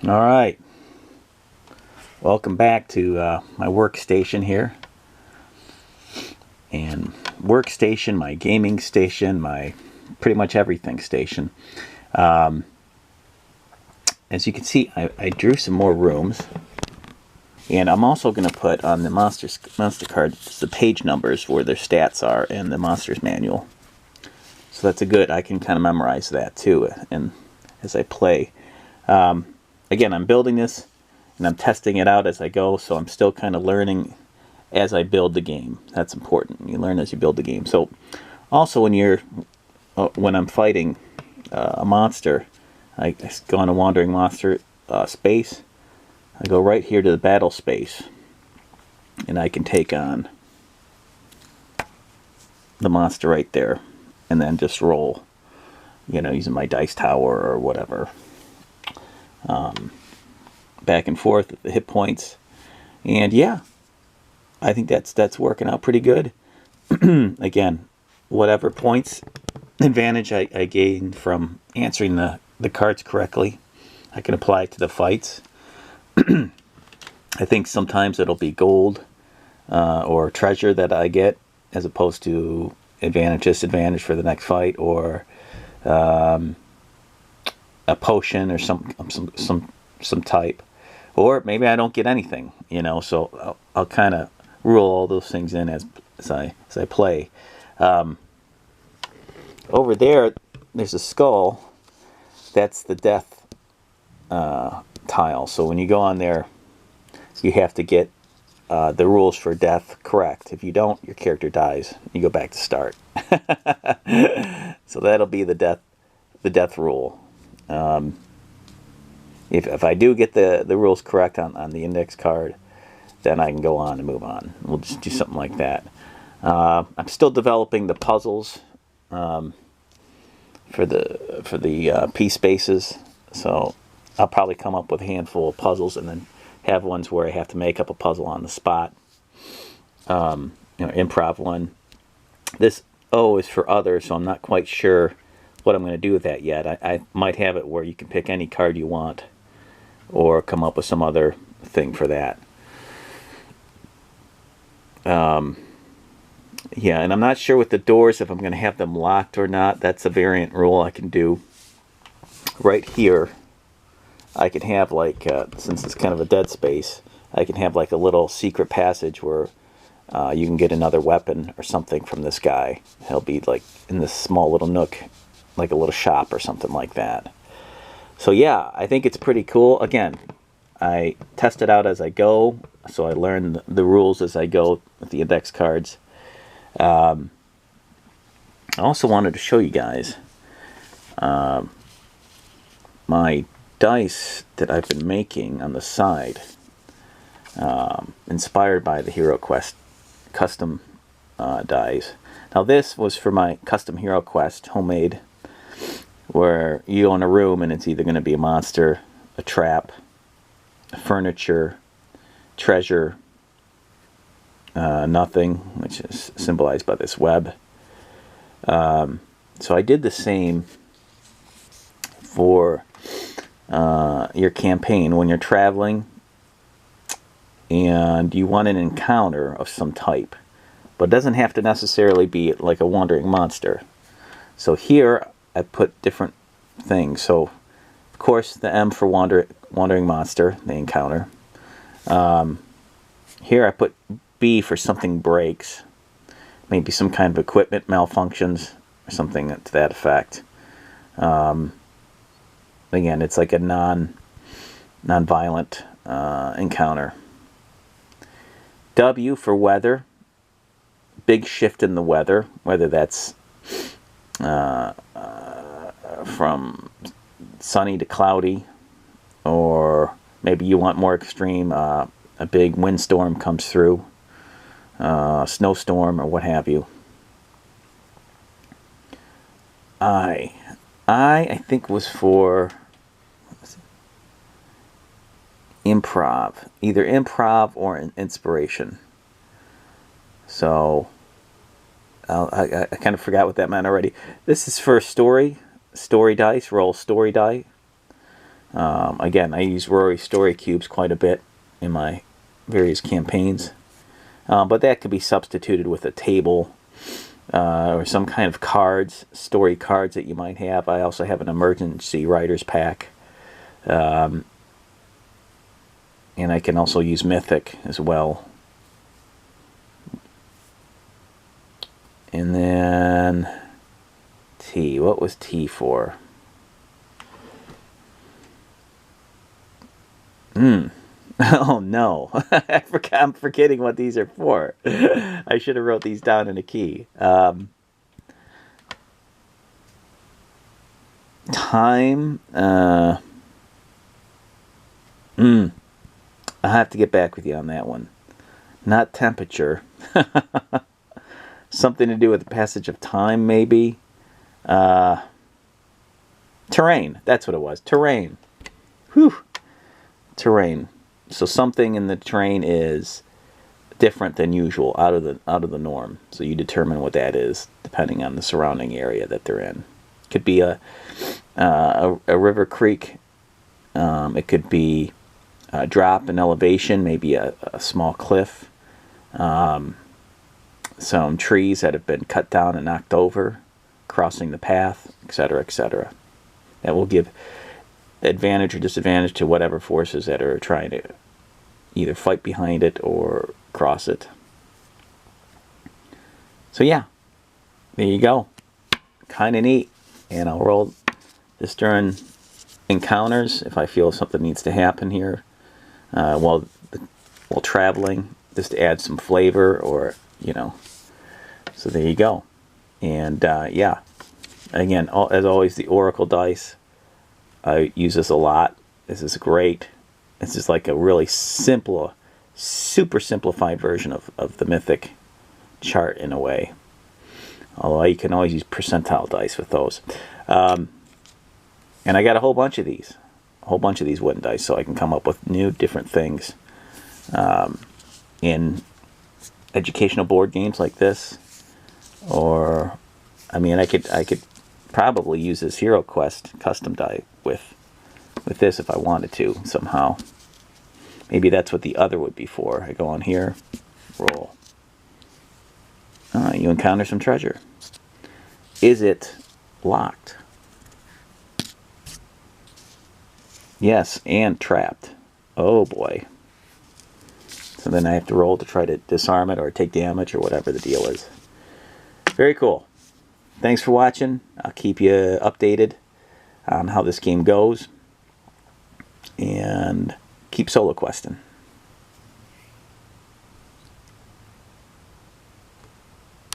All right, welcome back to my workstation here. And workstation, my gaming station, my pretty much everything station. As you can see, I drew some more rooms. And I'm also going to put on the monster cards the page numbers where their stats are in the monster's manual. So that's a good, I can kind of memorize that too and as I play. Again, I'm building this and I'm testing it out as I go, so I'm still kind of learning as I build the game. That's important. You learn as you build the game. So also when I'm fighting a monster, I go on a wandering monster space. I go right here to the battle space and I can take on the monster right there and then just roll, using my dice tower or whatever. Back and forth with the hit points, and yeah, I think that's working out pretty good. Again, whatever points advantage I gain from answering the cards correctly, I can apply it to the fights. I think sometimes it'll be gold or treasure that I get as opposed to disadvantage for the next fight, or a potion or some type, or maybe I don't get anything, so I'll kind of rule all those things in as I play. Over there's a skull. That's the death tile. So when you go on there, you have to get the rules for death correct. If you don't, your character dies. You go back to start. So that'll be the death rule. If I do get the rules correct on the index card, then I can go on and move on. We'll just do something like that. I'm still developing the puzzles for the P spaces, so I'll probably come up with a handful of puzzles and then have ones where I have to make up a puzzle on the spot. Improv one. This O is for others, so I'm not quite sure what I'm going to do with that yet. I might have it where you can pick any card you want, or come up with some other thing for that. Yeah, and I'm not sure with the doors if I'm going to have them locked or not. That's a variant rule I can do. Right here, I can have since it's kind of a dead space, I can have like a little secret passage where you can get another weapon or something from this guy. He'll be like in this small little nook, like a little shop or something like that. So yeah, I think it's pretty cool. Again, I test it out as I go, so I learn the rules as I go with the index cards. I also wanted to show you guys my dice that I've been making on the side, inspired by the Hero Quest custom dice. Now this was for my custom Hero Quest homemade, where you own a room and it's either going to be a monster, a trap, furniture, treasure, nothing, which is symbolized by this web. So I did the same for your campaign when you're traveling and you want an encounter of some type, but it doesn't have to necessarily be like a wandering monster. So here I put different things. So of course the M for wandering monster, the encounter. Here I put B for something breaks, maybe some kind of equipment malfunctions or something to that effect. Again, it's like a non-violent encounter. W for weather, big shift in the weather, whether that's from sunny to cloudy, or maybe you want more extreme, a big windstorm comes through, snowstorm, or what have you. I think was for improv, either improv or inspiration. So I kind of forgot what that meant already. This is for story dice, roll story die. Again, I use Rory story cubes quite a bit in my various campaigns, but that could be substituted with a table or some kind of cards, story cards that you might have. I also have an emergency writer's pack, and I can also use Mythic as well. And then T. What was T for? Oh no, I'm forgetting what these are for. I should have wrote these down in a key. Time. I'll have to get back with you on that one. Not temperature. Something to do with the passage of time, maybe. Terrain. That's what it was. Terrain. Whew. Terrain. So something in the terrain is different than usual, out of the norm. So you determine what that is depending on the surrounding area that they're in. It could be a river, creek. It could be a drop in elevation, maybe a small cliff. Some trees that have been cut down and knocked over, crossing the path, etc., etc. That will give advantage or disadvantage to whatever forces that are trying to either fight behind it or cross it. So yeah, there you go. Kind of neat. And I'll roll this during encounters if I feel something needs to happen here while traveling, just to add some flavor, or so there you go. And yeah, again, as always, the Oracle dice, I use this a lot. This is great. This is like a really simple, super simplified version of the Mythic chart in a way. Although you can always use percentile dice with those. And I got a whole bunch of these wooden dice, so I can come up with new, different things in educational board games like this. Or, I mean, I could probably use this Hero Quest custom die with this if I wanted to somehow. Maybe that's what the other would be for. I go on here, roll. You encounter some treasure. Is it locked? Yes, and trapped. Oh boy. So then I have to roll to try to disarm it or take damage or whatever the deal is. Very cool. Thanks for watching. I'll keep you updated on how this game goes. And keep solo questing.